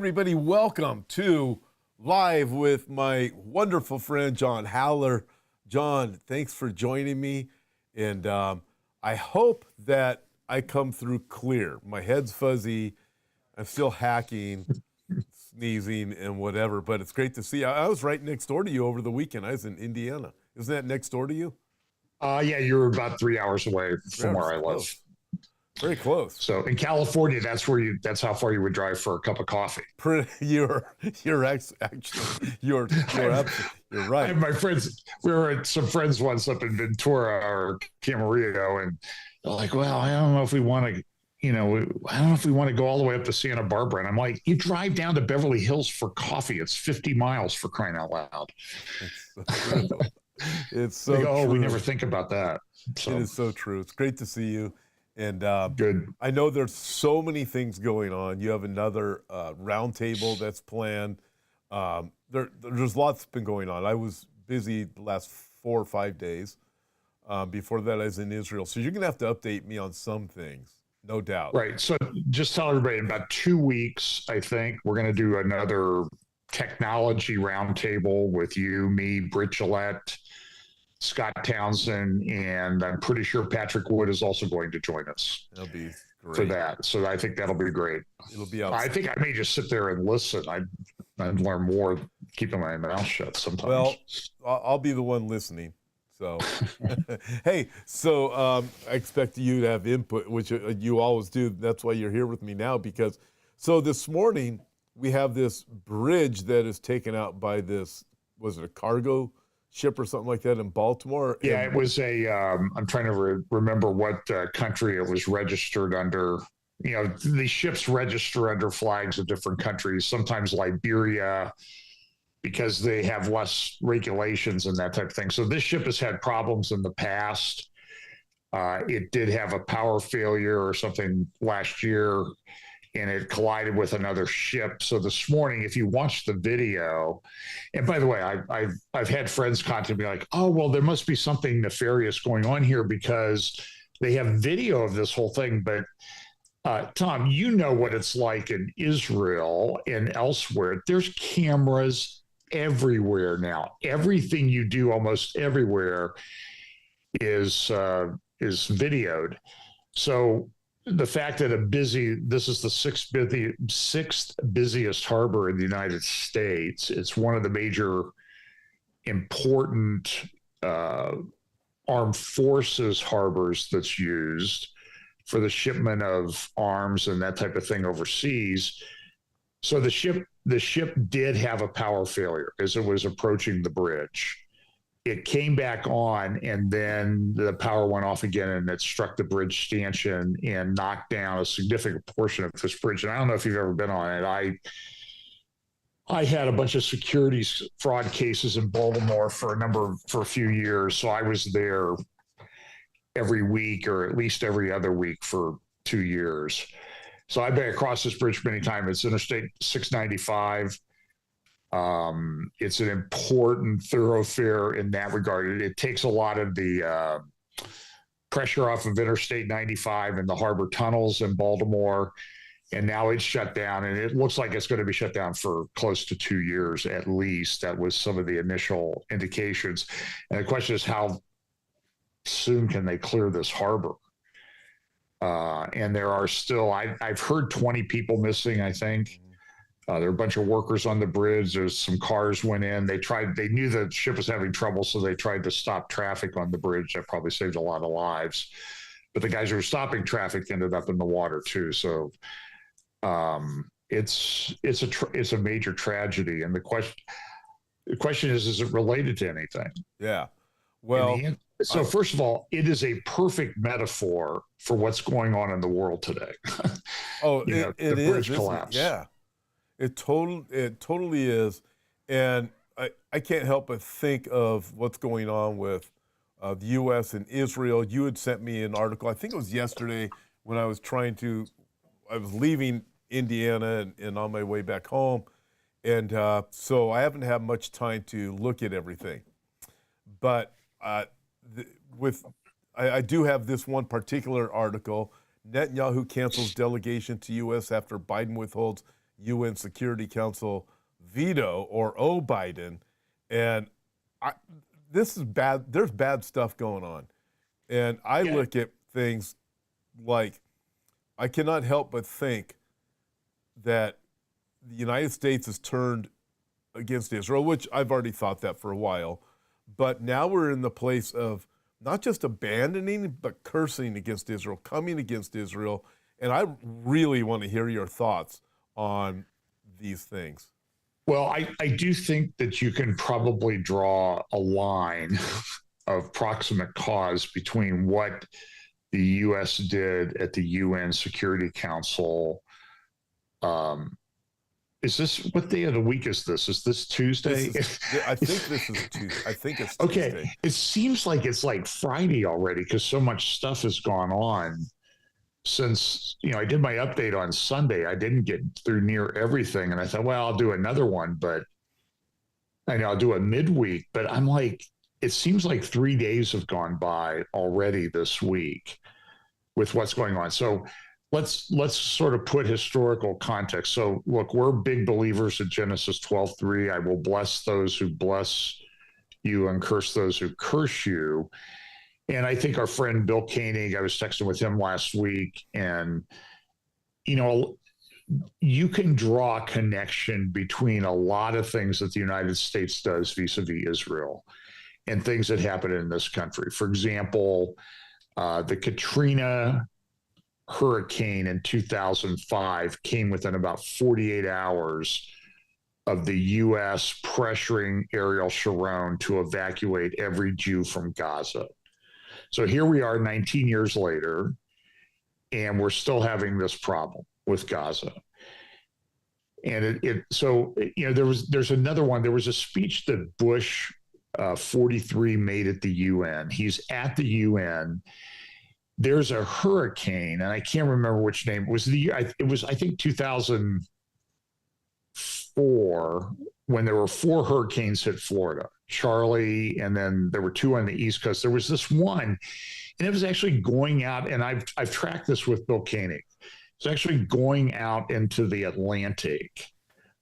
everybody. Welcome to Live with my wonderful friend, John Haller. John, thanks for joining me. And I hope that I come through clear. My head's fuzzy. I'm still hacking, sneezing, and whatever. But it's great to see you. I was right next door to you over the weekend. I was in Indiana. Isn't that next door to you? Yeah, you're about 3 hours away from where I live. Very close. So in California, that's how far you would drive for a cup of coffee. You're right. I have my friends. We were at some friends once up in Ventura or Camarillo, and they're like, "Well, I don't know if we want to, I don't know if we want to go all the way up to Santa Barbara." And I'm like, "You drive down to Beverly Hills for coffee. It's 50 miles for crying out loud." It's so true. true. We never think about that. So. It is so true. It's great to see you. And good. I know there's so many things going on. You have another roundtable that's planned. There's lots been going on. I was busy the last 4 or 5 days. Before that, I was in Israel. So you're going to have to update me on some things, no doubt. Right. So just tell everybody, in about 2 weeks, I think, we're going to do another technology roundtable with you, me, Britt Gillette, Scott Townsend, and I'm pretty sure Patrick Wood is also going to join us. That'll be great. For that. So I think that'll be great. It'll be I think I may just sit there and listen. I'd learn more keeping my mouth shut sometimes. Well, I'll be the one listening. So, hey, so I expect you to have input, which you always do. That's why you're here with me now, because so this morning we have this bridge that is taken out by this, was it a cargo ship or something like that in Baltimore? Yeah, it was I'm trying to remember what country it was registered under. These ships register under flags of different countries, sometimes Liberia, because they have less regulations and that type of thing. So this ship has had problems in the past. It did have a power failure or something last year, and it collided with another ship. So this morning, if you watch the video, and by the way, I've had friends contact me like, "Oh, well, there must be something nefarious going on here because they have video of this whole thing." But Tom, you know what it's like in Israel and elsewhere. There's cameras everywhere now. Everything you do almost everywhere is videoed. So the fact that this is the sixth busiest harbor in the United States. It's one of the major important armed forces harbors that's used for the shipment of arms and that type of thing overseas. So the ship did have a power failure as it was approaching the bridge. It came back on, and then the power went off again, and it struck the bridge stanchion and knocked down a significant portion of this bridge. And I don't know if you've ever been on it. I had a bunch of securities fraud cases in Baltimore for a few years, so I was there every week or at least every other week for 2 years. So I've been across this bridge many times. It's Interstate 695. It's an important thoroughfare in that regard. It takes a lot of the pressure off of Interstate 95 and the harbor tunnels in Baltimore. And now it's shut down, and it looks like it's going to be shut down for close to 2 years at least. That was some of the initial indications. And the question is, how soon can they clear this harbor? And there are still, I've heard 20 people missing, I think. There are a bunch of workers on the bridge. There's some cars went in. They knew the ship was having trouble, so they tried to stop traffic on the bridge. That probably saved a lot of lives. But the guys who were stopping traffic ended up in the water too. So it's a major tragedy. And the question is it related to anything? Yeah. Well, so first of all, it is a perfect metaphor for what's going on in the world today. The bridge collapse. Yeah, it totally is. And I can't help but think of what's going on with the U.S. and Israel. You had sent me an article, I think it was yesterday, when I was leaving Indiana and on my way back home. And so I haven't had much time to look at everything. But I do have this one particular article. Netanyahu cancels delegation to U.S. after Biden withholds UN Security Council veto or Biden. And this is bad. There's bad stuff going on. And I look at things like, I cannot help but think that the United States has turned against Israel, which I've already thought that for a while. But now we're in the place of not just abandoning, but cursing against Israel, coming against Israel. And I really want to hear your thoughts on these things. Well, I do think that you can probably draw a line of proximate cause between what the U.S. did at the UN Security Council. Is this, what day of the week is this? Is this Tuesday? I think this is Tuesday. I think it's okay. Tuesday. It seems like it's like Friday already because so much stuff has gone on since, I did my update on Sunday. I didn't get through near everything. And I thought, well, I'll do another one, but I know I'll do a midweek. But I'm like, it seems like 3 days have gone by already this week with what's going on. So let's sort of put historical context. So look, we're big believers in Genesis 12:3. I will bless those who bless you and curse those who curse you. And I think our friend Bill Koenig, I was texting with him last week, and you can draw a connection between a lot of things that the United States does vis-a-vis Israel and things that happen in this country. For example, the Katrina hurricane in 2005 came within about 48 hours of the U.S. pressuring Ariel Sharon to evacuate every Jew from Gaza. So here we are 19 years later, and we're still having this problem with Gaza. And there's another one. There was a speech that Bush 43 made at the UN. He's at the UN. There's a hurricane, and I can't remember which name. It was I think 2004 when there were 4 hurricanes hit Florida, Charlie, and then there were 2 on the East Coast. There was this one, and it was actually going out, and I've tracked this with Bill Koenig. It's actually going out into the Atlantic.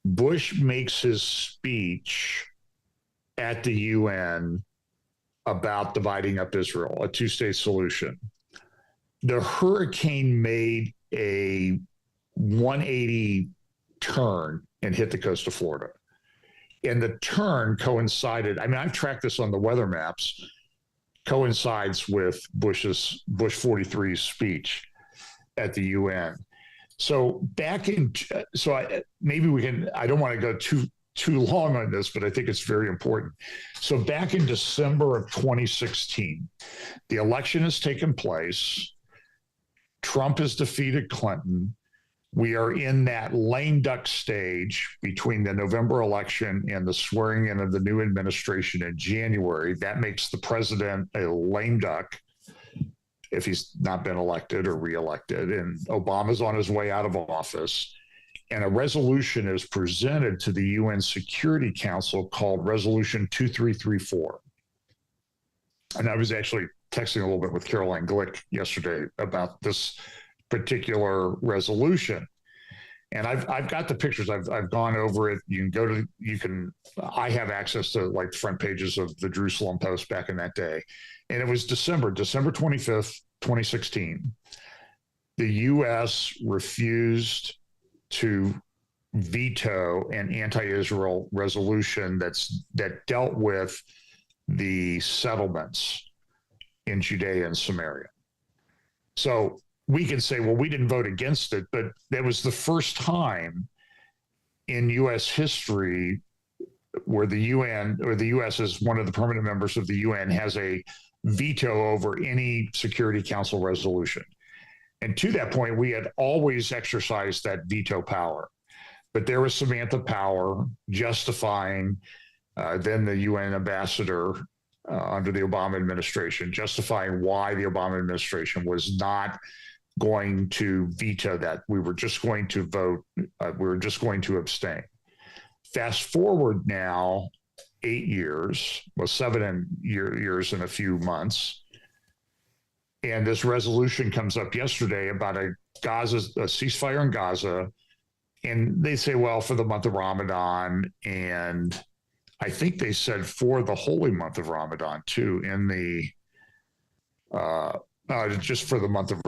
Bush makes his speech at the UN about dividing up Israel, a 2-state solution. The hurricane made a 180 turn and hit the coast of Florida. And the turn coincided, I've tracked this on the weather maps, coincides with Bush 43's speech at the UN. So I don't want to go too long on this, but I think it's very important. So back in December of 2016, the election has taken place. Trump has defeated Clinton. We are in that lame duck stage between the November election and the swearing in of the new administration in January. That makes the president a lame duck if he's not been elected or reelected. And Obama's on his way out of office. And a resolution is presented to the UN Security Council called Resolution 2334. And I was actually texting a little bit with Caroline Glick yesterday about this particular resolution. And I've got the pictures. I've gone over it. I have access to like the front pages of the Jerusalem Post back in that day. And it was December 25th, 2016. The U.S. refused to veto an anti-Israel resolution that dealt with the settlements in Judea and Samaria. So we can say, well, we didn't vote against it, but that was the first time in U.S. history where the UN or the U.S. as one of the permanent members of the UN has a veto over any Security Council resolution. And to that point, we had always exercised that veto power. But there was Samantha Power justifying then the UN ambassador under the Obama administration, justifying why the Obama administration was not going to veto that. We were just going to vote. We were just going to abstain. Fast forward now 8 years, well, 7 years and a few months. And this resolution comes up yesterday about a ceasefire in Gaza and they say, well, for the month of Ramadan, and I think they said for the holy month of Ramadan too, in the just for the month of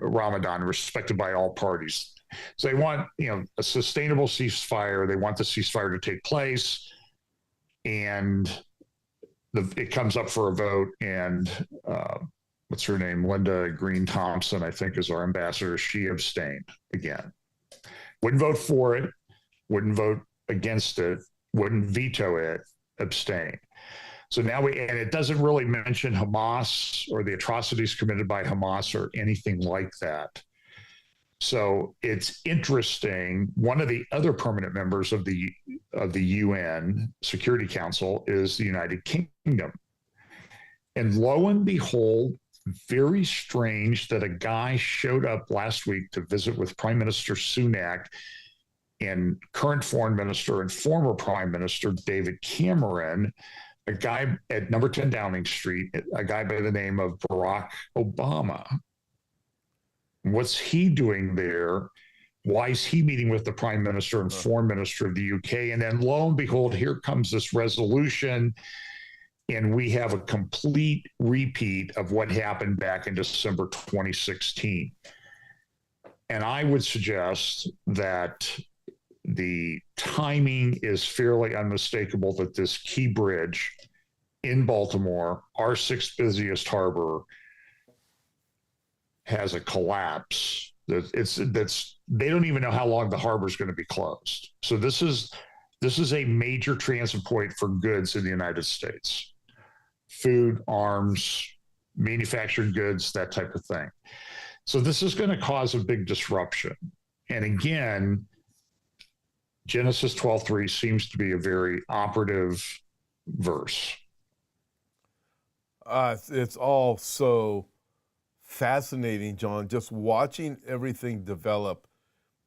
Ramadan, respected by all parties. So they want, a sustainable ceasefire. They want the ceasefire to take place, and it comes up for a vote. And what's her name? Linda Green Thompson, I think, is our ambassador. She abstained again. Wouldn't vote for it. Wouldn't vote against it. Wouldn't veto it. Abstain. So now and it doesn't really mention Hamas or the atrocities committed by Hamas or anything like that. So it's interesting. One of the other permanent members of the UN Security Council is the United Kingdom. And lo and behold, very strange that a guy showed up last week to visit with Prime Minister Sunak and current foreign minister and former Prime Minister David Cameron, a guy at number 10 Downing Street, a guy by the name of Barack Obama. What's he doing there? Why is he meeting with the Prime Minister and Foreign Minister of the UK? And then lo and behold, here comes this resolution, and we have a complete repeat of what happened back in December 2016. And I would suggest that the timing is fairly unmistakable that this key bridge in Baltimore, our sixth busiest harbor, has a collapse. They don't even know how long the harbor is going to be closed. So this is a major transit point for goods in the United States. Food, arms, manufactured goods, that type of thing. So this is going to cause a big disruption. And again, Genesis 12:3 seems to be a very operative verse. It's all so fascinating, John, just watching everything develop.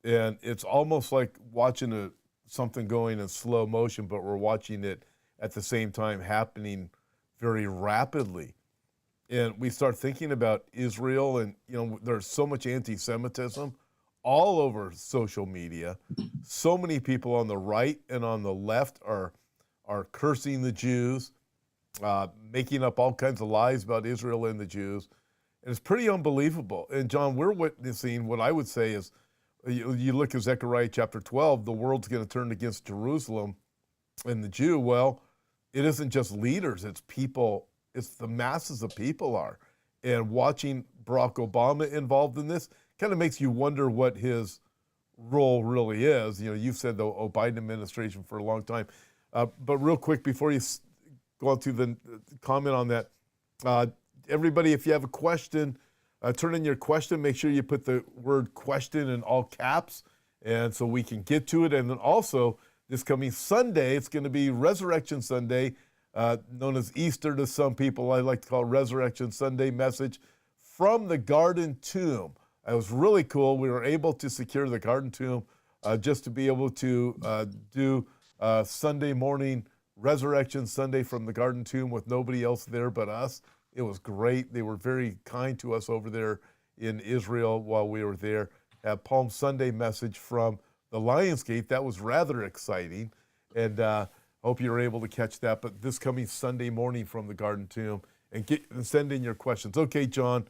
And it's almost like watching something going in slow motion, but we're watching it at the same time happening very rapidly. And we start thinking about Israel, and there's so much anti-Semitism all over social media. So many people on the right and on the left are cursing the Jews, making up all kinds of lies about Israel and the Jews. And it's pretty unbelievable. And John, we're witnessing what I would say is, you look at Zechariah chapter 12, the world's going to turn against Jerusalem and the Jew. Well, it isn't just leaders, it's people, it's the masses of people are. And watching Barack Obama involved in this kind of makes you wonder what his role really is. You've said the Biden administration for a long time. But real quick, before you go on to the comment on that, everybody, if you have a question, turn in your question. Make sure you put the word question in all caps, and so we can get to it. And then also, this coming Sunday, it's going to be Resurrection Sunday, known as Easter to some people. I like to call it Resurrection Sunday message from the Garden Tomb. It was really cool. We were able to secure the Garden Tomb just to be able to do Sunday morning Resurrection Sunday from the Garden Tomb with nobody else there but us. It was great. They were very kind to us over there in Israel while we were there. Palm Sunday message from the Lion's Gate. That was rather exciting. And hope you were able to catch that. But this coming Sunday morning from the Garden Tomb, and send in your questions. Okay, John,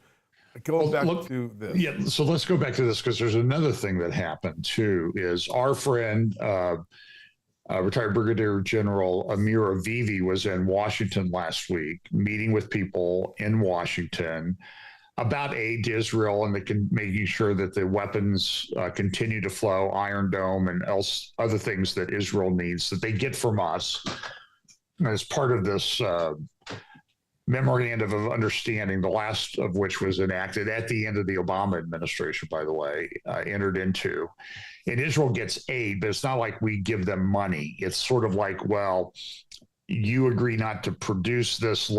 going back to this. Yeah, so let's go back to this, because there's another thing that happened too, is our friend, retired Brigadier General Amir Avivi was in Washington last week, meeting with people in Washington about aid to Israel and making sure that the weapons continue to flow, Iron Dome and other things that Israel needs that they get from us as part of this memorandum of understanding, the last of which was enacted at the end of the Obama administration, by the way, entered into. And Israel gets aid, but it's not like we give them money. It's sort of like, well, you agree not to produce this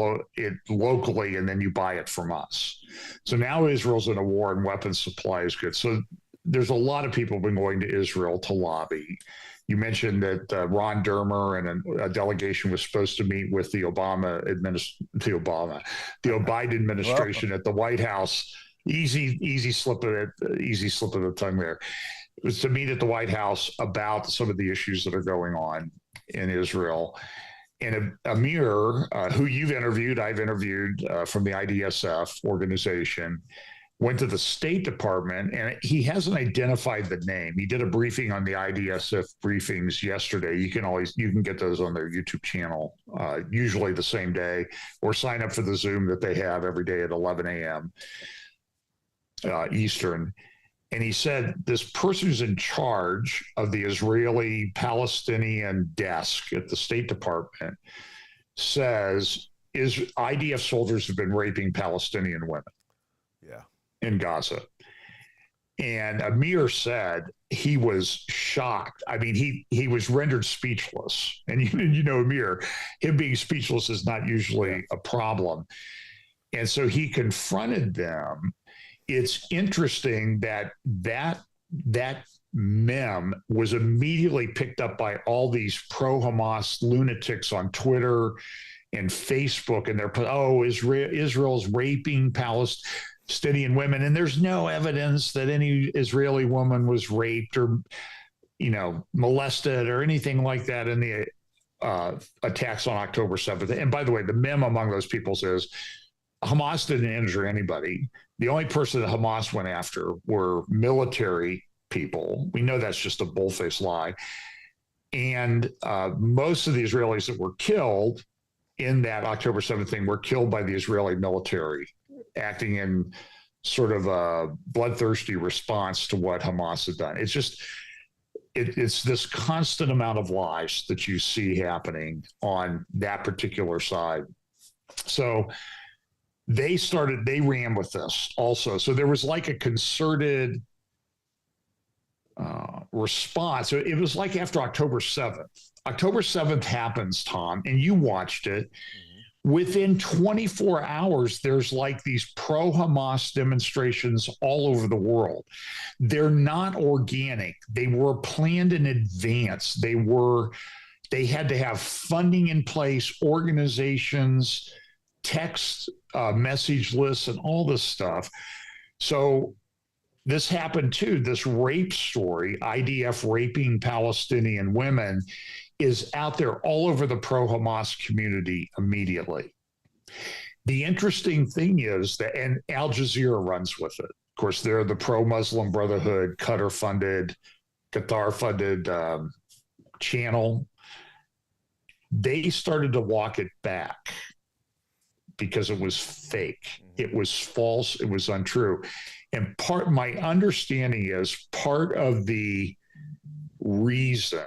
locally, and then you buy it from us. So now Israel's in a war, and weapons supply is good. So there's a lot of people been going to Israel to lobby. You mentioned that Ron Dermer and a delegation was supposed to meet with the Biden administration at the White House. Easy slip of the tongue there. was to meet at the White House about some of the issues that are going on in Israel. And Amir, who you've interviewed, I've interviewed from the IDSF organization, went to the State Department, and he hasn't identified the name. He did a briefing on the IDSF briefings yesterday. You can get those on their YouTube channel, usually the same day, or sign up for the Zoom that they have every day at 11 a.m. Eastern. And he said this person who's in charge of the Israeli-Palestinian desk at the State Department says IDF soldiers have been raping Palestinian women. Yeah. In Gaza. And Amir said he was shocked. I mean, he was rendered speechless. And you know, Amir, him being speechless is not usually a problem. And so he confronted them. It's interesting that meme was immediately picked up by all these pro-Hamas lunatics on Twitter and Facebook, and they're Israel's raping Palestinian women, and there's no evidence that any Israeli woman was raped or, molested or anything like that in the attacks on October 7th. And by the way, the meme among those people says Hamas didn't injure anybody. The only person that Hamas went after were military people. We know that's just a bull-faced lie. And most of the Israelis that were killed in that October 7th thing were killed by the Israeli military, acting in sort of a bloodthirsty response to what Hamas had done. It's just, it's this constant amount of lies that you see happening on that particular side. So they ran with this also. So there was like a concerted response. It was like after October 7th. October 7th happens, Tom, and you watched it. Within 24 hours, there's like these pro-Hamas demonstrations all over the world. They're not organic. They were planned in advance. They had to have funding in place, organizations, text message lists, and all this stuff. So this happened too. This rape story, IDF raping Palestinian women, is out there all over the pro-Hamas community immediately. The interesting thing is that, and Al Jazeera runs with it. Of course, they're the pro-Muslim Brotherhood, Qatar-funded channel. They started to walk it back because it was fake. It was false. It was untrue. And my understanding is part of the reason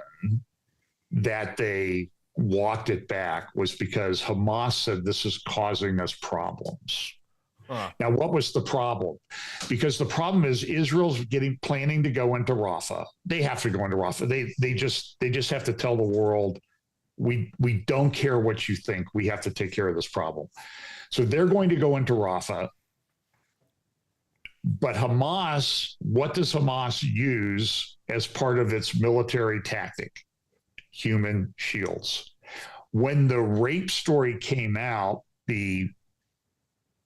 that they walked it back was because Hamas said this is causing us problems. Now, what was the problem? Because the problem is Israel's planning to go into Rafah. They have to go into Rafah. They just have to tell the world, we don't care what you think. We have to take care of this problem. So they're going to go into Rafah. But Hamas, what does Hamas use as part of its military tactic? Human shields. When the rape story came out, the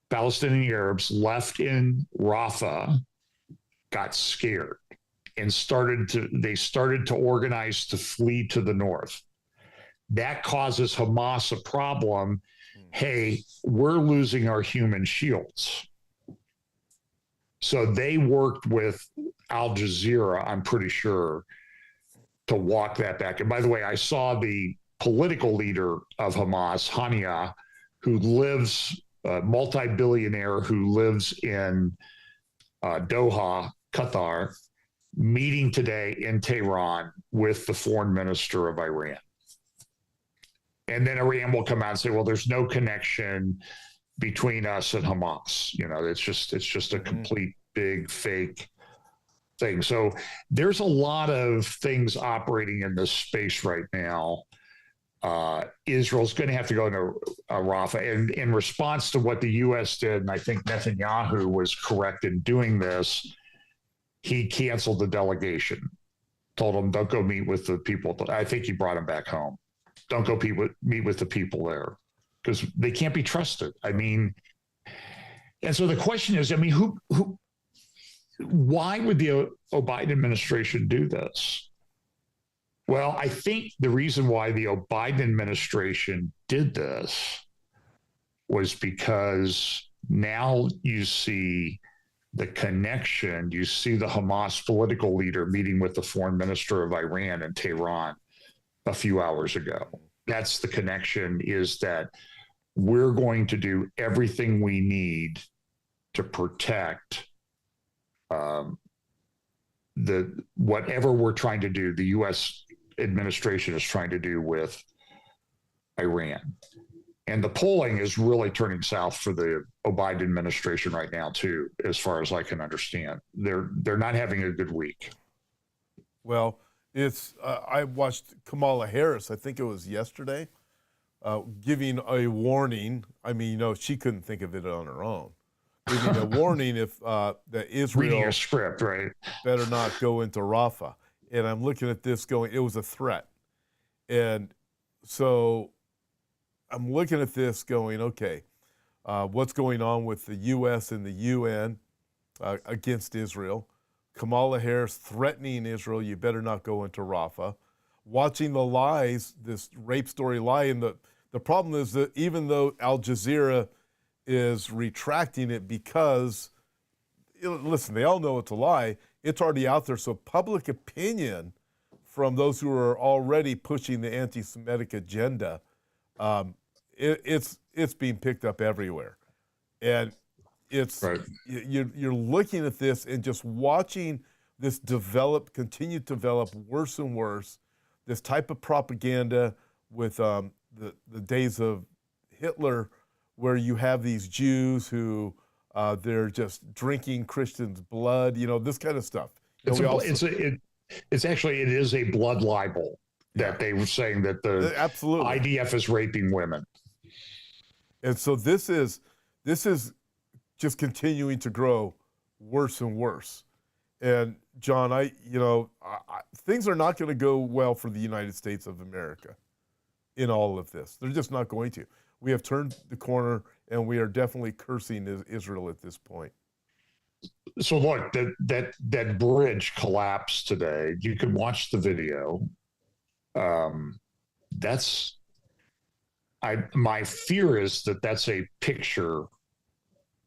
Palestinian Arabs left in Rafah, got scared, and started to organize to flee to the north. That causes Hamas a problem. Hey, we're losing our human shields. So they worked with Al Jazeera, I'm pretty sure, to walk that back. And by the way, I saw the political leader of Hamas, Hania, who lives, multi-billionaire who lives in Doha, Qatar, meeting today in Tehran with the foreign minister of Iran. And then Iran will come out and say, well, there's no connection between us and Hamas. It's just a complete big fake thing. So there's a lot of things operating in this space right now. Israel's going to have to go into Rafah. And in response to what the U.S. did, and I think Netanyahu was correct in doing this, he canceled the delegation, told them, don't go meet with the people. I think he brought him back home. Don't go meet with the people there because they can't be trusted. I mean, and so the question is, I mean, why would the Biden administration do this? Well, I think the reason why the Biden administration did this was because now you see the connection. You see the Hamas political leader meeting with the foreign minister of Iran in Tehran a few hours ago. That's the connection, is that we're going to do everything we need to protect whatever we're trying to do, the U.S. administration is trying to do with Iran. And the polling is really turning south for the Biden administration right now, too, as far as I can understand. They're not having a good week. Well, it's I watched Kamala Harris, I think it was yesterday, giving a warning. I mean, she couldn't think of it on her own. Giving a warning if that Israel reading a script, right? Better not go into Rafah. And I'm looking at this going, it was a threat. And so I'm looking at this going, okay, what's going on with the U.S. and the UN against Israel? Kamala Harris threatening Israel, you better not go into Rafah. Watching the lies, this rape story lie. And the problem is that even though Al Jazeera is retracting it because, listen, they all know it's a lie, it's already out there. So public opinion from those who are already pushing the anti-Semitic agenda, it's being picked up everywhere. And it's right. You're looking at this and just watching this continue to develop worse and worse, this type of propaganda with the days of Hitler, where you have these Jews who they're just drinking Christians' blood, this kind of stuff. It is a blood libel that they were saying that the absolutely IDF is raping women. And so this is just continuing to grow worse and worse. And John, things are not going to go well for the United States of America in all of this. They're just not going to. We have turned the corner, and we are definitely cursing Israel at this point. So look, that bridge collapsed today. You can watch the video. My fear is that that's a picture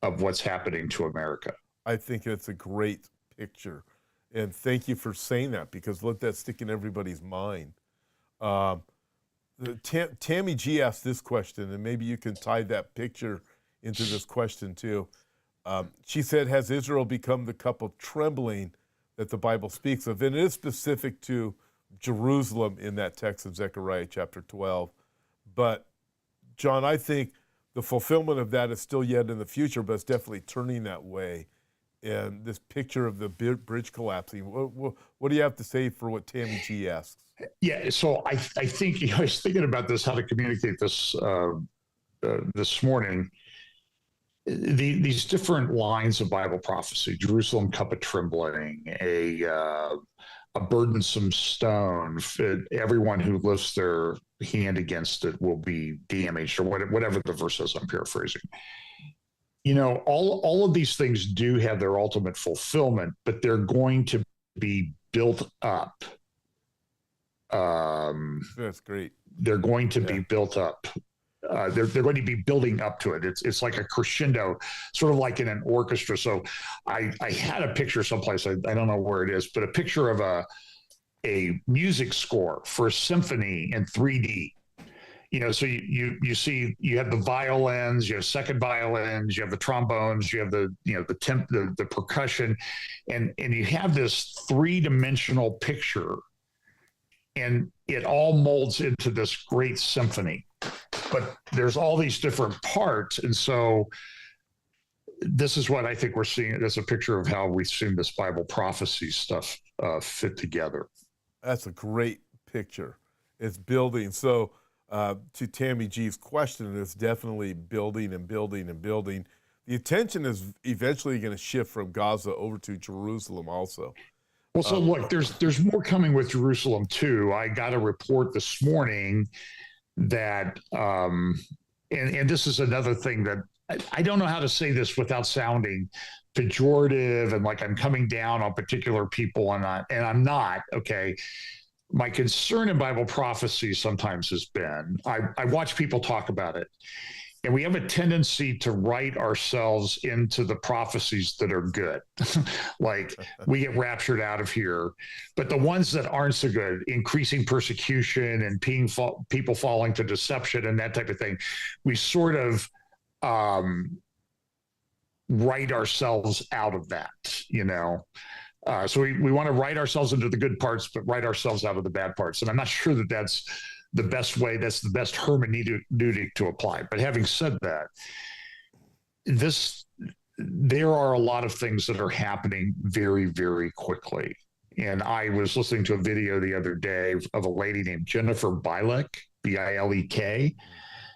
of what's happening to America. I think it's a great picture, and thank you for saying that, because let that stick in everybody's mind. Tammy G asked this question, and maybe you can tie that picture into this question too. She said, has Israel become the cup of trembling that the Bible speaks of? And it is specific to Jerusalem in that text of Zechariah chapter 12. But John, I think the fulfillment of that is still yet in the future, but it's definitely turning that way. And this picture of the bridge collapsing, what do you have to say for what Tammy G asks? Yeah, so I think, I was thinking about this, how to communicate this this morning. These different lines of Bible prophecy: Jerusalem, cup of trembling, a burdensome stone. Everyone who lifts their hand against it will be damaged, or whatever the verse is. I'm paraphrasing. All of these things do have their ultimate fulfillment, but they're going to be built up. That's great. They're going to be built up. They're going to be building up to it. It's like a crescendo, sort of like in an orchestra. So I had a picture someplace, I don't know where it is, but a picture of a music score for a symphony in 3D. So you see, you have the violins, you have second violins, you have the trombones, you have the percussion, and you have this three-dimensional picture, and it all molds into this great symphony. But there's all these different parts, and so this is what I think we're seeing as a picture of how we've seen this Bible prophecy stuff fit together. That's a great picture. It's building. So to Tammy G's question, it's definitely building and building and building. The attention is eventually going to shift from Gaza over to Jerusalem also. Well, so look, there's more coming with Jerusalem too. I got a report this morning that, and this is another thing that I don't know how to say this without sounding pejorative and like I'm coming down on particular people, and I'm not. Okay. My concern in Bible prophecy sometimes has been I watch people talk about it, and we have a tendency to write ourselves into the prophecies that are good. Like we get raptured out of here, but the ones that aren't so good, increasing persecution and people falling to deception and that type of thing, we sort of write ourselves out of that, you know? So we want to write ourselves into the good parts, but write ourselves out of the bad parts. And I'm not sure that that's the best way. That's the best hermeneutic to apply. But having said that, there are a lot of things that are happening very, very quickly. And I was listening to a video the other day of a lady named Jennifer Bilek, Bilek.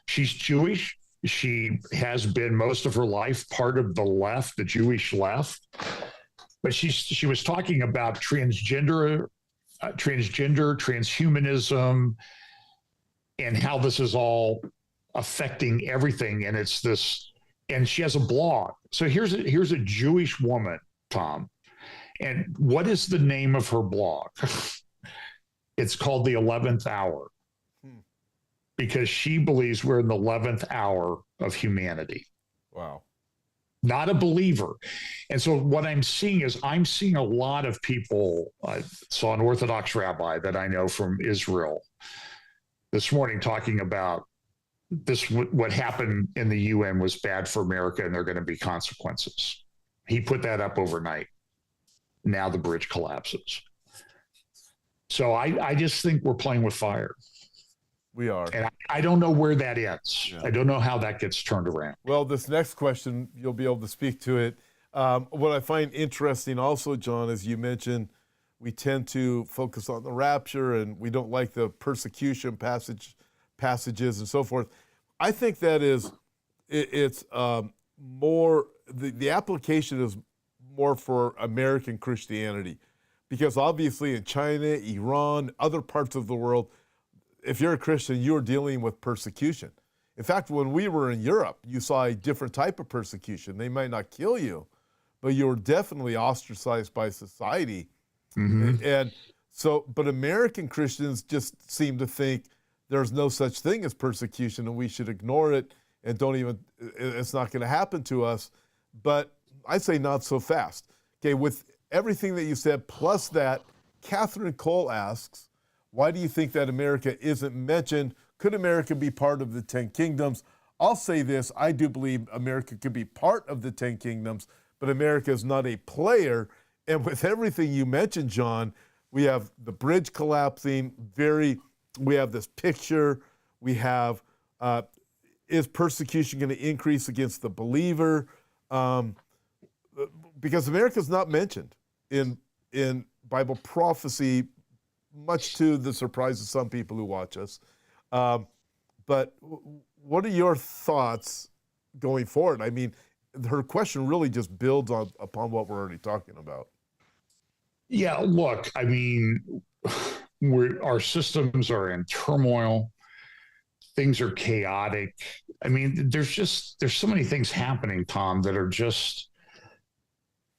She's Jewish. She has been most of her life part of the left, the Jewish left. But she was talking about transgender, transhumanism, and how this is all affecting everything. And it's this, and she has a blog. So here's a Jewish woman, Tom. And what is the name of her blog? It's called The 11th Hour, because she believes we're in the 11th hour of humanity. Wow. Not a believer. And so what I'm seeing a lot of people. I saw an Orthodox rabbi that I know from Israel this morning talking about this, what happened in the UN was bad for America and there are going to be consequences. He put that up overnight. Now the bridge collapses. So I just think we're playing with fire. We are. And I don't know where that ends. Yeah. I don't know how that gets turned around. Well, this next question, you'll be able to speak to it. What I find interesting also, John, as you mentioned, we tend to focus on the rapture and we don't like the persecution passages and so forth. I think that it's more, the application is more for American Christianity, because obviously in China, Iran, other parts of the world, if you're a Christian, you're dealing with persecution. In fact, when we were in Europe, you saw a different type of persecution. They might not kill you, but you were definitely ostracized by society. Mm-hmm. And so, but American Christians just seem to think there's no such thing as persecution and we should ignore it and it's not going to happen to us. But I say not so fast. Okay, with everything that you said, plus that, Catherine Cole asks, why do you think that America isn't mentioned? Could America be part of the 10 kingdoms? I'll say this, I do believe America could be part of the 10 kingdoms, but America is not a player. And with everything you mentioned, John, we have the bridge collapsing, we have this picture, we have, is persecution going to increase against the believer? Because America's not mentioned in Bible prophecy, much to the surprise of some people who watch us. But what are your thoughts going forward? I mean, her question really just builds upon what we're already talking about. Yeah, look, I mean, our systems are in turmoil. Things are chaotic. I mean, there's so many things happening, Tom, that are just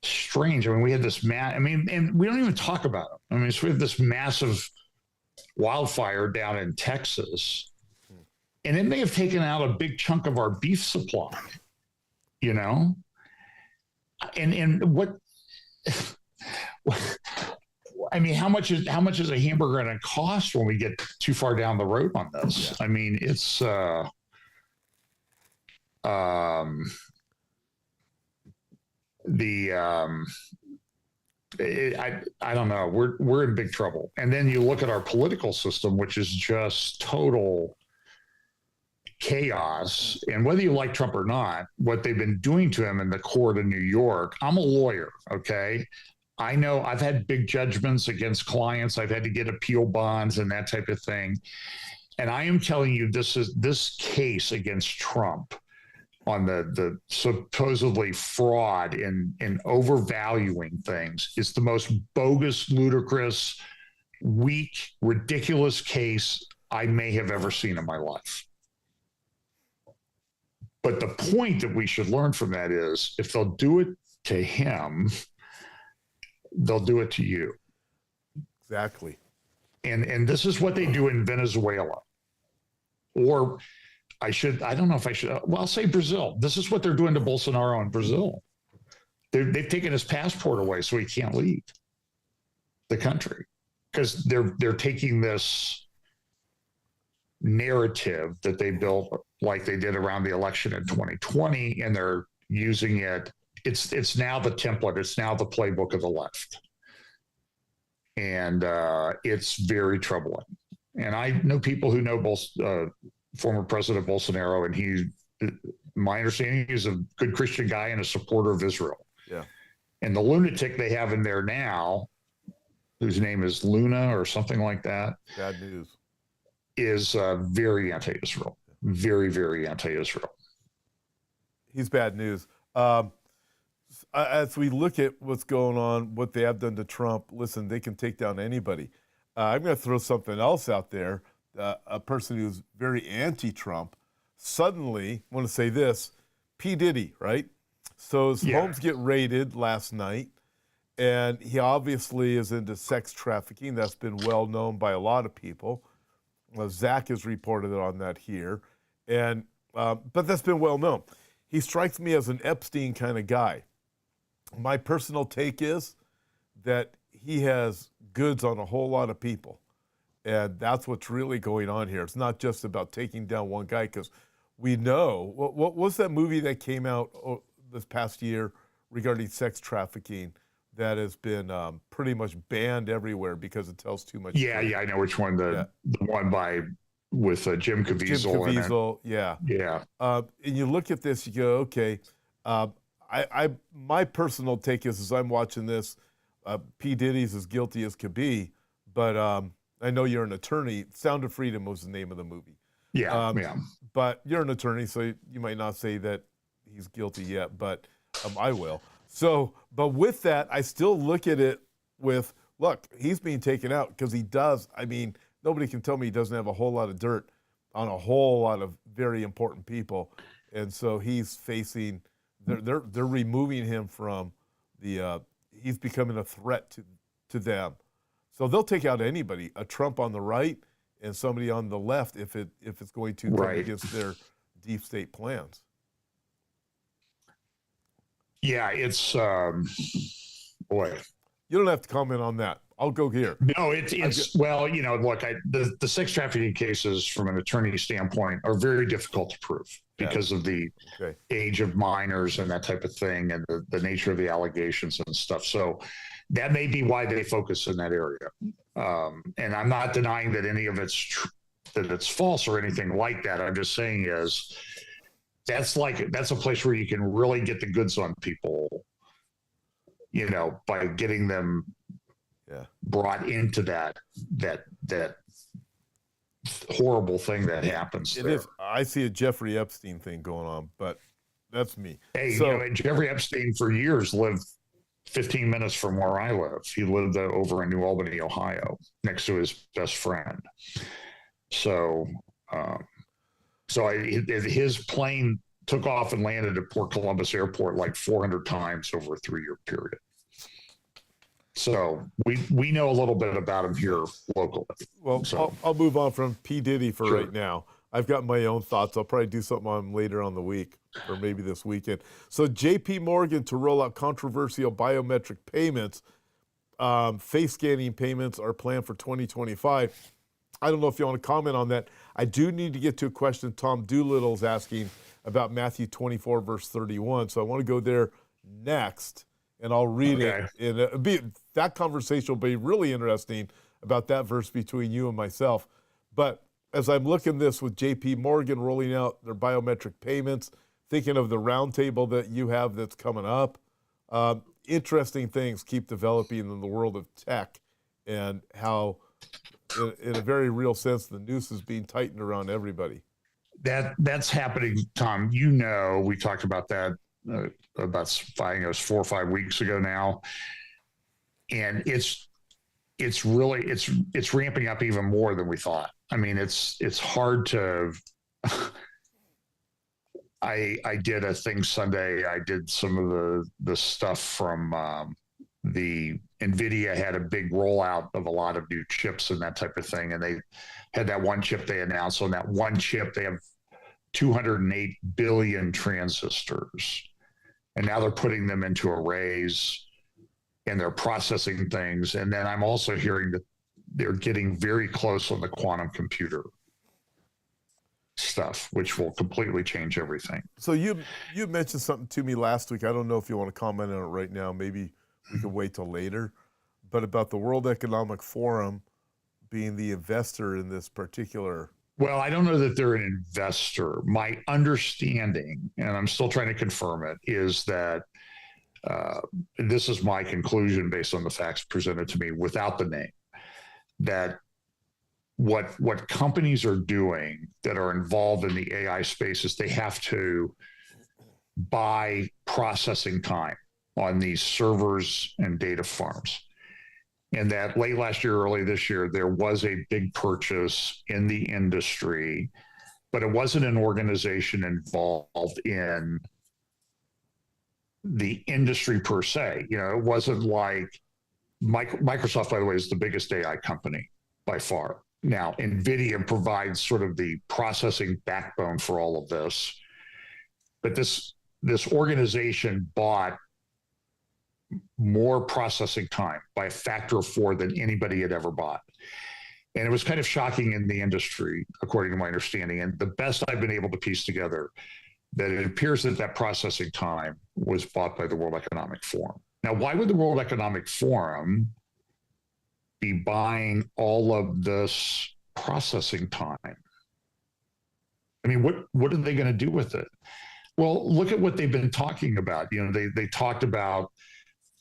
strange. I mean, we had this and we don't even talk about it. I mean, so we have this massive wildfire down in Texas, and it may have taken out a big chunk of our beef supply, you know? And what I mean, how much is a hamburger going to cost when we get too far down the road on this? Yeah. I mean, it's I don't know. We're in big trouble. And then you look at our political system, which is just total chaos. And whether you like Trump or not, what they've been doing to him in the court in New York, I'm a lawyer, okay? I know I've had big judgments against clients. I've had to get appeal bonds and that type of thing. And I am telling you, this case against Trump on the supposedly fraud in overvaluing things is the most bogus, ludicrous, weak, ridiculous case I may have ever seen in my life. But the point that we should learn from that is if they'll do it to him, they'll do it to you. Exactly. And this is what they do in Venezuela. Or I don't know if I should, well, I'll say Brazil. This is what they're doing to Bolsonaro in Brazil. They've taken his passport away so he can't leave the country because they're taking this narrative that they built like they did around the election in 2020, and they're using it. It's now the template. It's now the playbook of the left. And it's very troubling. And I know people who know former President Bolsonaro, and my understanding, is a good Christian guy and a supporter of Israel. Yeah. And the lunatic they have in there now, whose name is Luna or something like that, Bad news, is very anti-Israel, very, very anti-Israel. He's bad news. As we look at what's going on, what they have done to Trump, listen, they can take down anybody. I'm going to throw something else out there. A person who's very anti-Trump, suddenly, I want to say this, P. Diddy, right? So his homes get raided last night, and he obviously is into sex trafficking. That's been well known by a lot of people. Zach has reported on that here, and but that's been well known. He strikes me as an Epstein kind of guy. My personal take is that he has goods on a whole lot of people, and that's what's really going on here. It's not just about taking down one guy, because we know, what was that movie that came out this past year regarding sex trafficking that has been pretty much banned everywhere because it tells too much Yeah, truth. I know which one. The one with Jim Caviezel. Jim Caviezel, yeah. And you look at this, you go, okay. My personal take is, as I'm watching this, P. Diddy's as guilty as could be, but I know you're an attorney. Sound of Freedom was the name of the movie. Yeah. But you're an attorney, so you might not say that he's guilty yet, but I will. So, but with that, I still look at it with, look, he's being taken out because he does. I mean, nobody can tell me he doesn't have a whole lot of dirt on a whole lot of very important people. And so he's facing, they're removing him from the, he's becoming a threat to them. So they'll take out anybody, a Trump on the right and somebody on the left if it's going to come against their deep state plans. Yeah, it's boy. You don't have to comment on that. I'll go here. No, it's well, you know, look, the sex trafficking cases from an attorney standpoint are very difficult to prove because of the age of minors and that type of thing, and the nature of the allegations and stuff. So that may be why they focus in that area. And I'm not denying that any of it's false or anything like that. I'm just saying that's a place where you can really get the goods on people, you know, by getting them brought into that horrible thing that happens. It is. I see a Jeffrey Epstein thing going on, but that's me. Hey, you know, Jeffrey Epstein for years lived 15 minutes from where I live. He lived over in New Albany, Ohio, next to his best friend. So, his plane took off and landed at Port Columbus Airport like 400 times over a 3-year period. So we know a little bit about him here locally. Well, so I'll move on from P. Diddy for right now. I've got my own thoughts. I'll probably do something on him later on the week or maybe this weekend. So J.P. Morgan to roll out controversial biometric payments. Face scanning payments are planned for 2025. I don't know if you want to comment on that. I do need to get to a question Tom Doolittle's asking about Matthew 24, verse 31. So I want to go there next, and I'll read it. And that conversation will be really interesting about that verse between you and myself. But as I'm looking this with J.P. Morgan rolling out their biometric payments, thinking of the roundtable that you have that's coming up, interesting things keep developing in the world of tech, and how, in a very real sense, the noose is being tightened around everybody. That's happening, Tom. You know, we talked about that about 4 or 5 weeks ago now, and it's ramping up even more than we thought. I mean, it's hard to I did a thing Sunday. I did some of the stuff from the NVIDIA had a big rollout of a lot of new chips and that type of thing. And they had that one chip they announced. On that one chip, they have 208 billion transistors. And now they're putting them into arrays and they're processing things. And then I'm also hearing that they're getting very close on the quantum computer stuff, which will completely change everything. So you mentioned something to me last week. I don't know if you want to comment on it right now. Maybe we can wait till later. But about the World Economic Forum being the investor in this particular. Well, I don't know that they're an investor. My understanding, and I'm still trying to confirm it, is that this is my conclusion based on the facts presented to me without the name, that what companies are doing that are involved in the AI space is they have to buy processing time on these servers and data farms. And that late last year, early this year, there was a big purchase in the industry, but it wasn't an organization involved in the industry per se. You know, it wasn't like Microsoft, by the way, is the biggest AI company by far. Now, NVIDIA provides sort of the processing backbone for all of this, but this organization bought more processing time by a factor of 4 than anybody had ever bought. And it was kind of shocking in the industry, according to my understanding. And the best I've been able to piece together, that it appears that that processing time was bought by the World Economic Forum. Now, why would the World Economic Forum be buying all of this processing time? I mean, what are they going to do with it? Well, look at what they've been talking about. You know, they talked about,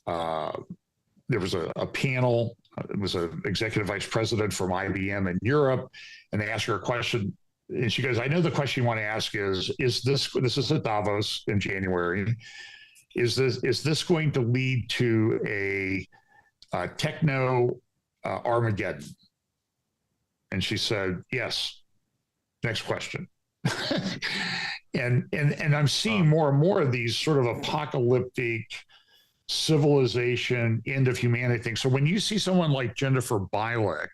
there was a panel, it was an executive vice president from IBM in Europe, and they asked her a question, and she goes, I know the question you want to ask is this is at Davos in January, is this going to lead to a techno Armageddon? And she said, yes. Next question. and I'm seeing more and more of these sort of apocalyptic civilization, end of humanity things. So when you see someone like Jennifer Bilek,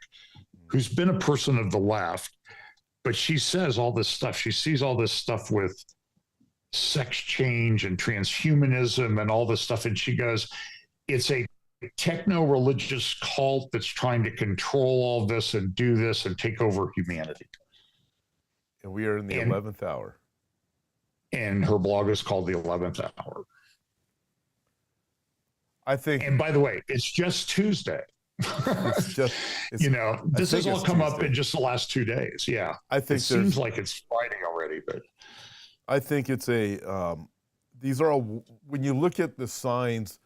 who's been a person of the left, but she says all this stuff, she sees all this stuff with sex change and transhumanism and all this stuff, and she goes, it's a techno-religious cult that's trying to control all this and do this and take over humanity. And we are in the 11th hour. And her blog is called The 11th Hour. I think. And by the way, it's just Tuesday. You know, this has all come up in just the last 2 days. Yeah. I think it seems like it's Friday already, but I think it's these are all, when you look at the signs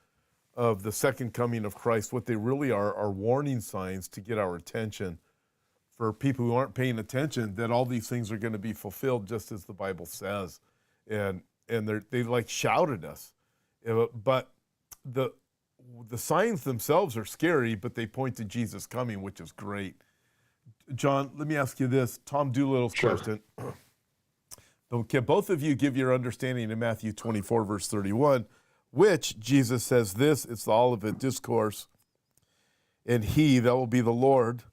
of the second coming of Christ, what they really are warning signs to get our attention for people who aren't paying attention, that all these things are going to be fulfilled just as the Bible says. And they like shout at us. But the signs themselves are scary, but they point to Jesus coming, which is great. John, let me ask you this. Tom Doolittle's question. Can both of you give your understanding in Matthew 24, verse 31, which Jesus says this, it's the Olivet Discourse, and he, that will be the Lord,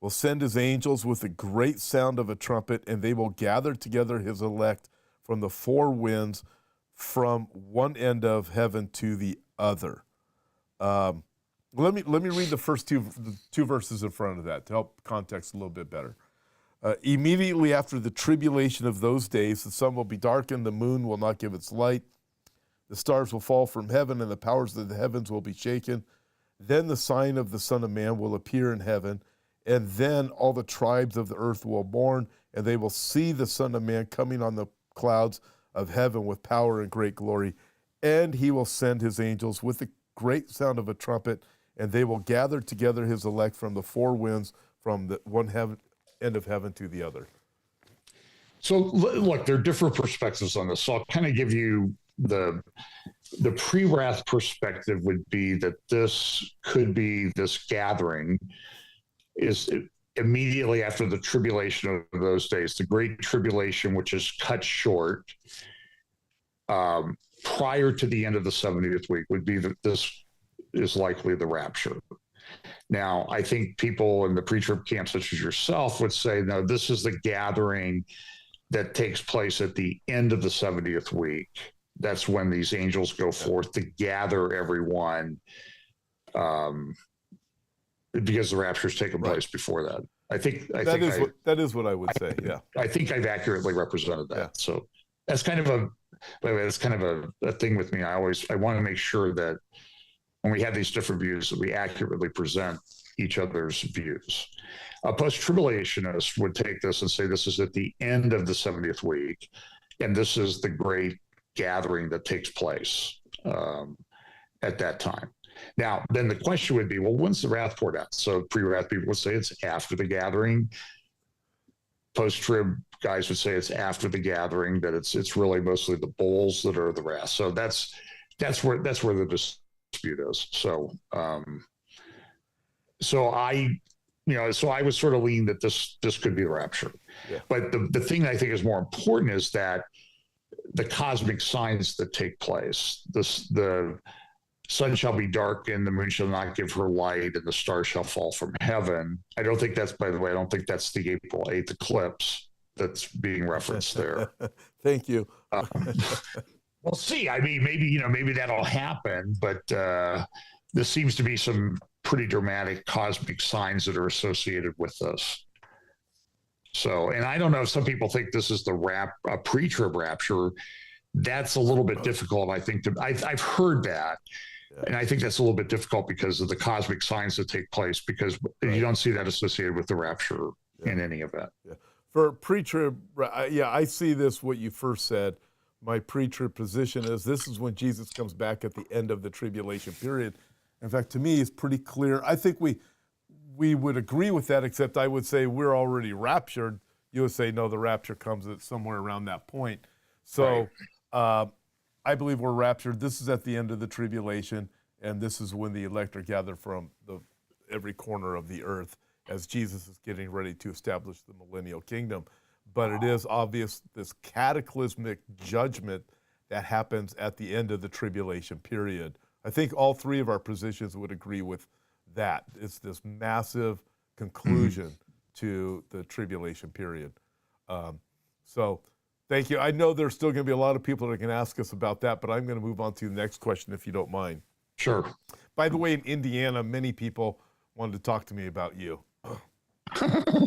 will send his angels with a great sound of a trumpet, and they will gather together his elect from the four winds, from one end of heaven to the other. Let me read the first two verses in front of that to help context a little bit better. Immediately after the tribulation of those days, the sun will be darkened, the moon will not give its light, the stars will fall from heaven, and the powers of the heavens will be shaken. Then the sign of the Son of Man will appear in heaven, and then all the tribes of the earth will mourn, and they will see the Son of Man coming on the clouds of heaven with power and great glory. And he will send his angels with the great sound of a trumpet, and they will gather together his elect from the four winds, from the one end of heaven to the other. So look, there are different perspectives on this. So I'll kind of give you the pre-wrath perspective would be that this could be, this gathering is immediately after the tribulation of those days, the great tribulation, which is cut short. prior to the end of the 70th week would be that this is likely the rapture. Now, I think people in the pre-trib camp, such as yourself, would say, no, this is the gathering that takes place at the end of the 70th week. That's when these angels go forth to gather everyone, because the rapture is taking place before that. That is what I would say. Yeah, I think I've accurately represented that. Yeah. So that's kind of a thing with me. I want to make sure that when we have these different views, that we accurately present each other's views. A post-tribulationist would take this and say this is at the end of the 70th week, and this is the great gathering that takes place at that time. Now, then the question would be, well, when's the wrath poured out? So pre-wrath people would say it's after the gathering. Post-trib guys would say it's after the gathering, that it's really mostly the bowls that are the wrath. So that's where the dispute is. So I was sort of leaning that this could be the rapture. Yeah. But the thing I think is more important is that the cosmic signs that take place, the sun shall be dark and the moon shall not give her light and the stars shall fall from heaven. I don't think that's the April 8th eclipse that's being referenced there. Thank you. We'll see. I mean, maybe that'll happen, but there seems to be some pretty dramatic cosmic signs that are associated with this. So, and I don't know if some people think this is a pre-trib rapture. That's a little bit difficult. I think I've heard that. Yeah. And I think that's a little bit difficult because of the cosmic signs that take place, because you don't see that associated with the rapture in any event. Yeah. For pre-trib, I see this, what you first said. My pre-trib position is this is when Jesus comes back at the end of the tribulation period. In fact, to me, it's pretty clear. I think we would agree with that, except I would say we're already raptured. You would say, no, the rapture comes at somewhere around that point. So I believe we're raptured. This is at the end of the tribulation, and this is when the elect are gathered from every corner of the earth as Jesus is getting ready to establish the millennial kingdom. But it is obvious this cataclysmic judgment that happens at the end of the tribulation period. I think all three of our positions would agree with that. It's this massive conclusion to the tribulation period. So thank you. I know there's still going to be a lot of people that can ask us about that, but I'm going to move on to the next question if you don't mind. Sure. By the way, in Indiana, many people wanted to talk to me about you.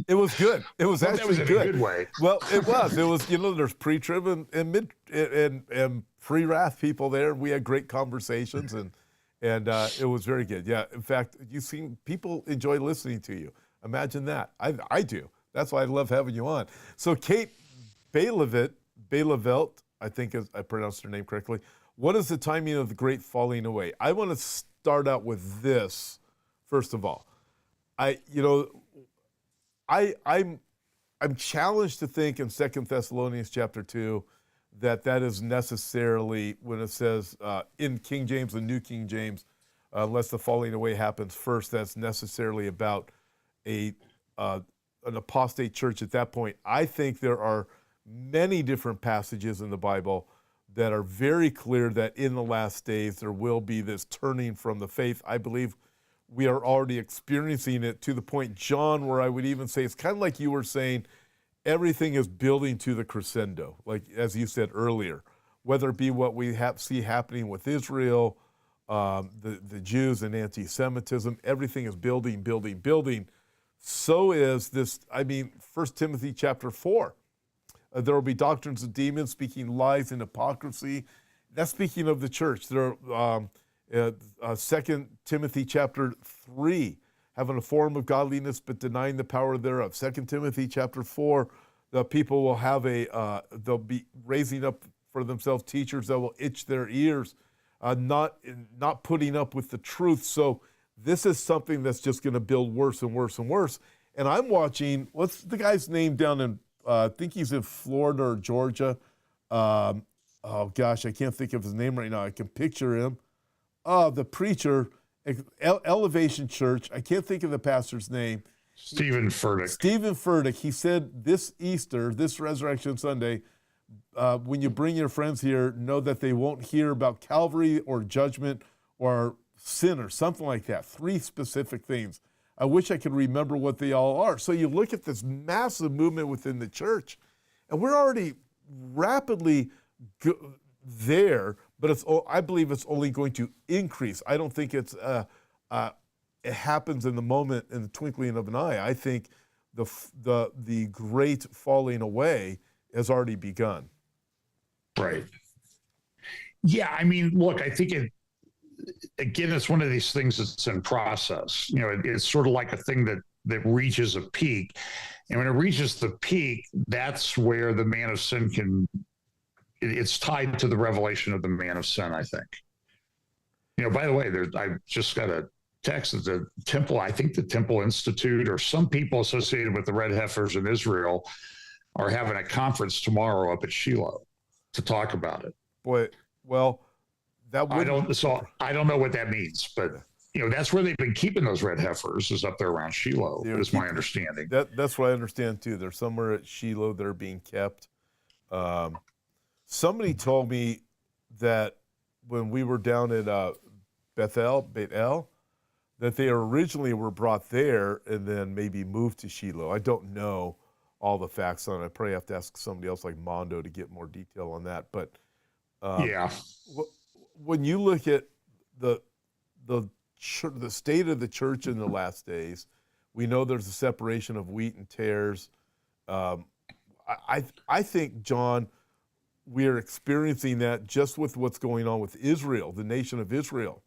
It was good. It was actually that was good. In a good way. Well, it was. It was. There's pre-trib and mid and pre-wrath people there. We had great conversations, and it was very good. Yeah. In fact, people enjoy listening to you. Imagine that. I do. That's why I love having you on. So Kate Bailevelt, I think I pronounced her name correctly. What is the timing of the great falling away? I want to start out with this. First of all, I'm challenged to think in 2 Thessalonians chapter 2 that is necessarily, when it says in King James and New King James, unless the falling away happens first, that's necessarily about an apostate church at that point. I think there are many different passages in the Bible that are very clear that in the last days there will be this turning from the faith. I believe we are already experiencing it to the point, John, where I would even say it's kind of like you were saying, everything is building to the crescendo, like as you said earlier, whether it be what we see happening with Israel, the Jews and anti-Semitism, everything is building, building, building. So is this, 1 Timothy chapter 4. There will be doctrines of demons speaking lies and hypocrisy. That's speaking of the church. There are 2 Timothy chapter 3, having a form of godliness but denying the power thereof. 2 Timothy chapter 4, the people will have they'll be raising up for themselves teachers that will itch their ears, not putting up with the truth. So this is something that's just going to build worse and worse and worse. And I'm watching, what's the guy's name down in, I think he's in Florida or Georgia. Oh gosh, I can't think of his name right now. I can picture him. The preacher, Elevation Church. I can't think of the pastor's name. Stephen Furtick. Stephen Furtick. He said this Easter, this Resurrection Sunday, when you bring your friends here, know that they won't hear about Calvary or judgment or sin or something like that. 3 specific things. I wish I could remember what they all are. So you look at this massive movement within the church, and we're already rapidly there, but I believe it's only going to increase. I don't think it happens in the moment, in the twinkling of an eye. I think the great falling away has already begun. Right. Yeah, I mean, look, I think again, it's one of these things that's in process. You know, it's sort of like a thing that reaches a peak. And when it reaches the peak, that's where the man of sin it's tied to the revelation of the man of sin, I think. You know, by the way, I just got a text that the temple, I think the Temple Institute or some people associated with the red heifers in Israel are having a conference tomorrow up at Shiloh to talk about it. Boy, well, I don't know what that means, but you know, that's where they've been keeping those red heifers, is up there around Shiloh, is my understanding. That's what I understand too. They're somewhere at Shiloh that are being kept. Somebody told me that when we were down at Bethel, that they originally were brought there and then maybe moved to Shiloh. I don't know all the facts on it. I probably have to ask somebody else like Mondo to get more detail on that. But yeah. When you look at the state of the church in the last days, we know there's a separation of wheat and tares. I think, John, we are experiencing that just with what's going on with Israel, the nation of Israel.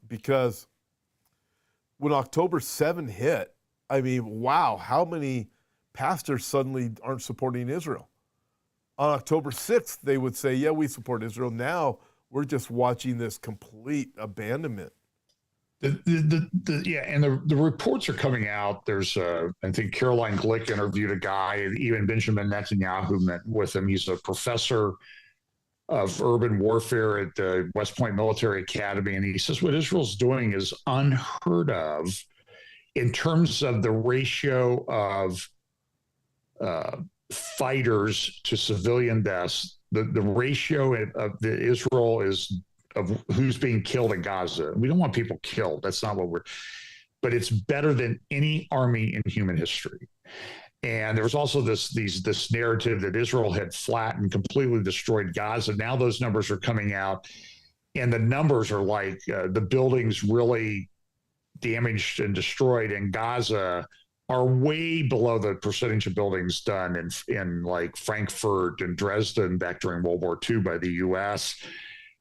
Because when October 7 hit, I mean, wow, how many pastors suddenly aren't supporting Israel? On October 6th, they would say, yeah, we support Israel. Now we're just watching this complete abandonment. And the reports are coming out. There's, I think Caroline Glick interviewed a guy, and even Benjamin Netanyahu met with him. He's a professor of urban warfare at the West Point Military Academy. And he says what Israel's doing is unheard of in terms of the ratio of fighters to civilian deaths. The ratio of Israel is of who's being killed in Gaza. We don't want people killed. That's not what but it's better than any army in human history. And there was also this narrative that Israel had flattened, completely destroyed Gaza. Now those numbers are coming out, and the numbers are like the buildings really damaged and destroyed in Gaza are way below the percentage of buildings done in like Frankfurt and Dresden back during World War II by the U.S.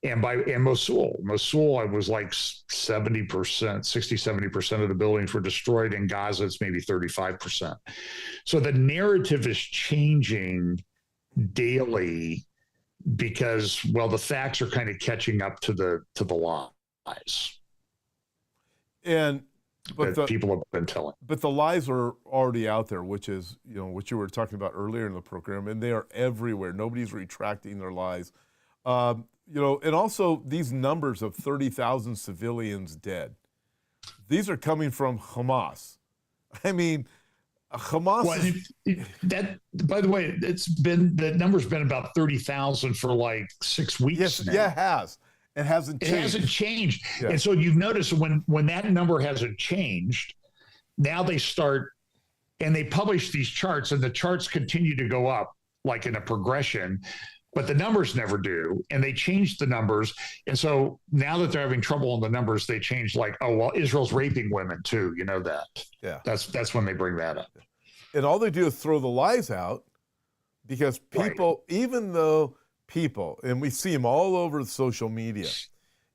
And Mosul, it was like 70%, 60-70% of the buildings were destroyed. In Gaza, it's maybe 35%. So the narrative is changing daily because, well, the facts are kind of catching up to the lies. But people have been telling. But the lies are already out there, which is, you know, what you were talking about earlier in the program, and they are everywhere. Nobody's retracting their lies. You know, and also these numbers of 30,000 civilians dead. These are coming from Hamas. I mean, Hamas. Well, that, by the way, the number's been about 30,000 for like 6 weeks. Yes, now. Yeah, it has. It hasn't changed. It hasn't changed. Yeah. And so you've noticed when that number hasn't changed, now they start and they publish these charts, and the charts continue to go up like in a progression. But the numbers never do, and they changed the numbers. And so now that they're having trouble on the numbers, they change like, oh, well, Israel's raping women too. You know that. Yeah. That's when they bring that up. And all they do is throw the lies out because people, even though people, and we see them all over social media,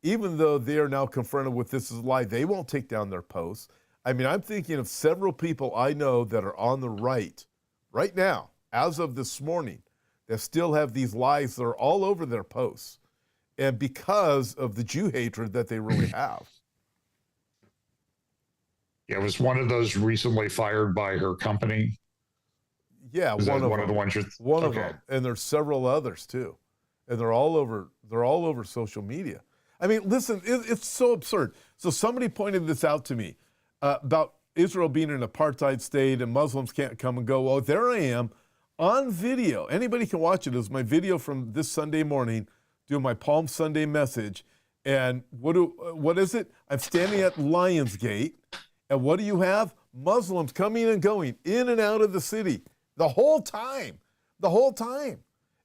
even though they are now confronted with this is a lie, they won't take down their posts. I mean, I'm thinking of several people I know that are on the right now, as of this morning, that still have these lies that are all over their posts, and because of the Jew hatred that they really have. Yeah, was one of those recently fired by her company? Yeah, one of the ones you're one of them, and there's several others too, and they're all over social media. I mean, listen, it's so absurd. So somebody pointed this out to me about Israel being an apartheid state and Muslims can't come and go. Well, there I am. on video. Anybody can watch it. It was my video from this Sunday morning, doing my Palm Sunday message. And what is it? I'm standing at Lionsgate, and what do you have? Muslims coming and going in and out of the city the whole time.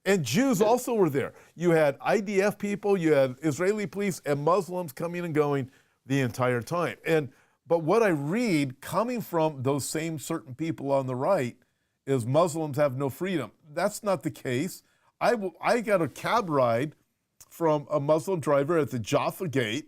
And Jews also were there. You had IDF people, you had Israeli police, and Muslims coming and going the entire time. But what I read coming from those same certain people on the right is Muslims have no freedom. That's not the case. I got a cab ride from a Muslim driver at the Jaffa Gate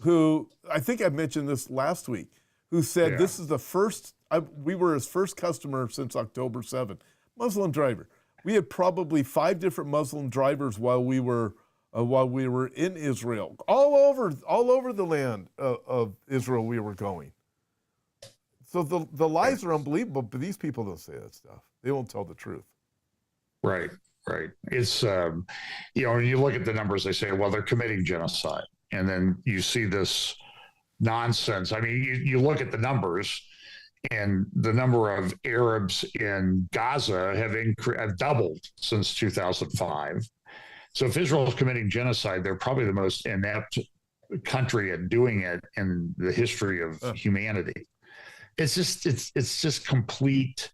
who, I think I mentioned this last week, who said this is the first, we were his first customer since October 7th. Muslim driver. We had probably 5 different Muslim drivers while we were in Israel. All over the land of Israel we were going. So the lies are unbelievable, but these people don't say that stuff. They won't tell the truth. Right. It's, when you look at the numbers, they say, well, they're committing genocide. And then you see this nonsense. I mean, you look at the numbers, and the number of Arabs in Gaza have doubled since 2005. So if Israel is committing genocide, they're probably the most inept country at doing it in the history of humanity. It's just complete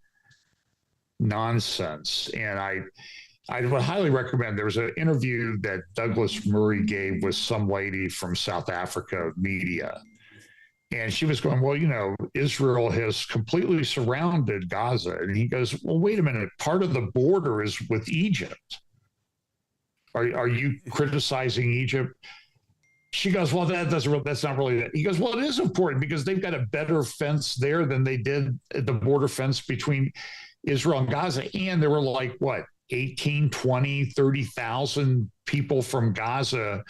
nonsense. And I would highly recommend, there was an interview that Douglas Murray gave with some lady from South Africa media. And she was going, well, Israel has completely surrounded Gaza. And he goes, well, wait a minute. Part of the border is with Egypt. Are you criticizing Egypt? She goes, well, that's not really that. He goes, well, it is important because they've got a better fence there than they did at the border fence between Israel and Gaza. And there were 18, 20, 30,000 people from Gaza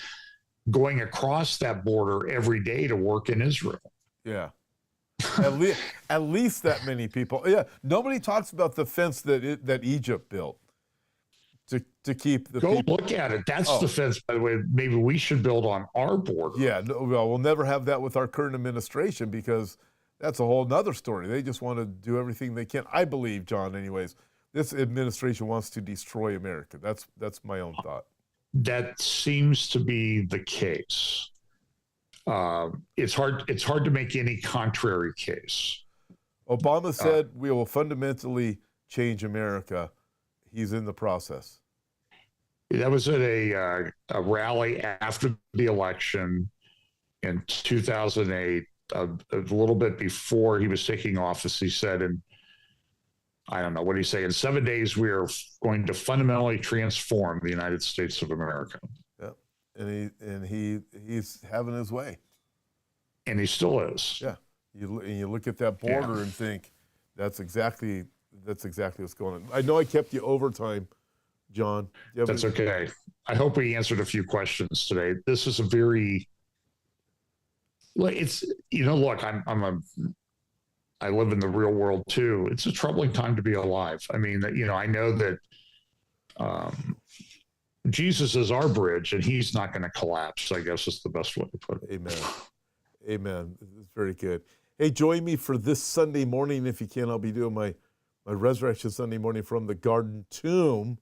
going across that border every day to work in Israel. Yeah. At least that many people. Yeah. Nobody talks about the fence that Egypt built to keep the people. Go look at it. That's the fence, by the way, maybe we should build on our border. Yeah. No, well, we'll never have that with our current administration because that's a whole nother story. They just want to do everything they can. I believe, John, anyways, this administration wants to destroy America. That's my own thought. That seems to be the case. It's hard to make any contrary case. Obama said we will fundamentally change America. He's in the process. That was at a rally after the election in 2008, a little bit before he was taking office. He said, and I don't know what he said, in 7 days, we are going to fundamentally transform the United States of America. Yeah, and he's having his way. And he still is. Yeah, you look at that border and think that's exactly what's going on. I know I kept you overtime, John. That's okay. I hope we answered a few questions today. This is a very, it's, look, I live in the real world too. It's a troubling time to be alive. I mean, I know that Jesus is our bridge and he's not going to collapse, I guess is the best way to put it. Amen. It's very good. Hey, join me for this Sunday morning if you can. I'll be doing my Resurrection Sunday morning from the Garden Tomb.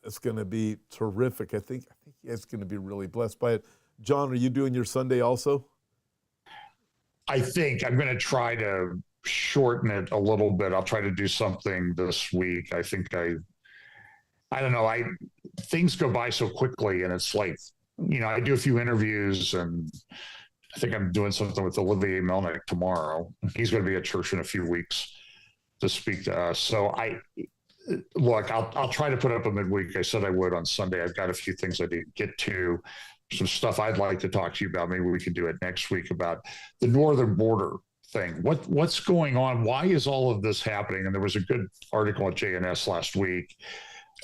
It's going to be terrific. I think you guys are going to be really blessed by it. John, are you doing your Sunday also? I think I'm going to try to shorten it a little bit. I'll try to do something this week. I think I don't know. Things go by so quickly, and it's like, I do a few interviews, and I think I'm doing something with Olivier Melnick tomorrow. He's going to be at church in a few weeks to speak to us. So I'll try to put up a midweek. I said I would on Sunday. I've got a few things I didn't get to, some stuff I'd like to talk to you about. Maybe we can do it next week about the northern border thing. What's going on? Why is all of this happening? And there was a good article at JNS last week.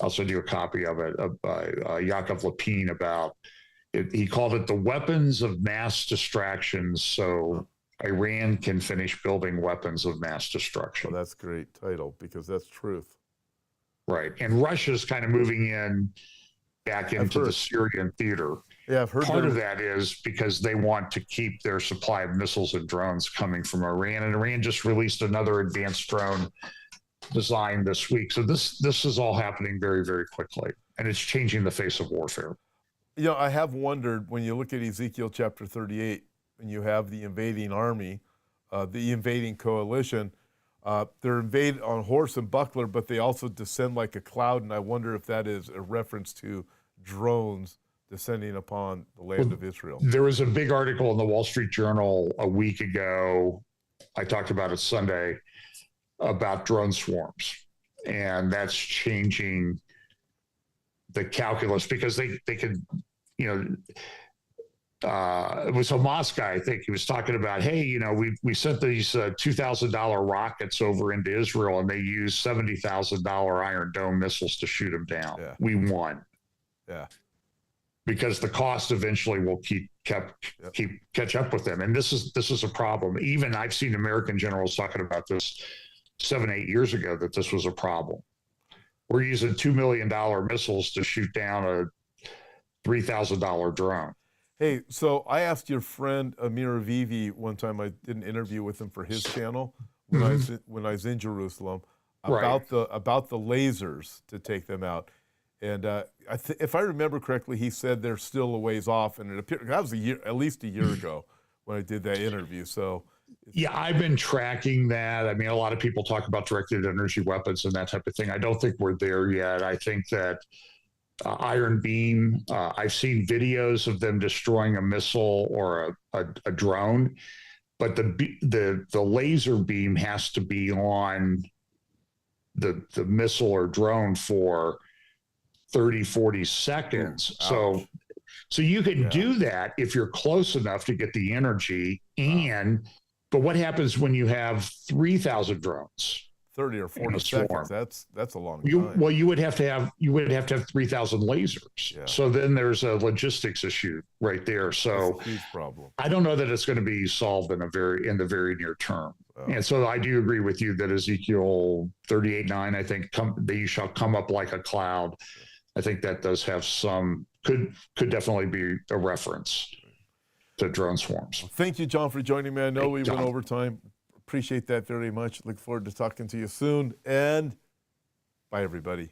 I'll send you a copy of it by Yaakov Lapin about it. He called it the weapons of mass distraction. So Iran can finish building weapons of mass destruction. Well, that's a great title because that's truth. Right. And Russia's kind of moving back into the Syrian theater. Yeah, I've heard part of that is because they want to keep their supply of missiles and drones coming from Iran. And Iran just released another advanced drone designed this week. So this is all happening very, very quickly, and it's changing the face of warfare. You know, I have wondered when you look at Ezekiel chapter 38, and you have the invading army, the invading coalition, they're invaded on horse and buckler, but they also descend like a cloud, and I wonder if that is a reference to drones descending upon the land of Israel. There was a big article in the Wall Street Journal a week ago. I talked about it Sunday about drone swarms, and that's changing the calculus because they could, you know, it was a Hamas guy, I think. He was talking about, hey, you know, we sent these $2,000 rockets over into Israel, and they used $70,000 Iron Dome missiles to shoot them down. Yeah. We won. Yeah. Because the cost eventually will catch up with them, and this is a problem. Even I've seen American generals talking about this 7-8 years ago, that this was a problem. We're using $2 million missiles to shoot down a $3,000 drone. Hey, so I asked your friend Amir Avivi one time. I did an interview with him for his channel when I was in Jerusalem about the lasers to take them out. And if I remember correctly, he said they're still a ways off, and it appeared that was at least a year ago when I did that interview. So, yeah, I've been tracking that. I mean, a lot of people talk about directed energy weapons and that type of thing. I don't think we're there yet. I think that Iron Beam, I've seen videos of them destroying a missile or a drone, but the laser beam has to be on the missile or drone for 30, 40 seconds. Ouch. So you can do that if you're close enough to get the energy. But what happens when you have 3,000 drones? 30 or 40 seconds. That's a long time. Well, you would have to have 3,000 lasers. Yeah. So then there's a logistics issue right there. So that's a huge problem. I don't know that it's going to be solved in the very near term. And so I do agree with you that Ezekiel 38:9, I think, they shall come up like a cloud. I think that does have could definitely be a reference to drone swarms. Well, thank you, John, for joining me. I know we went over time. Appreciate that very much. Look forward to talking to you soon. And bye, everybody.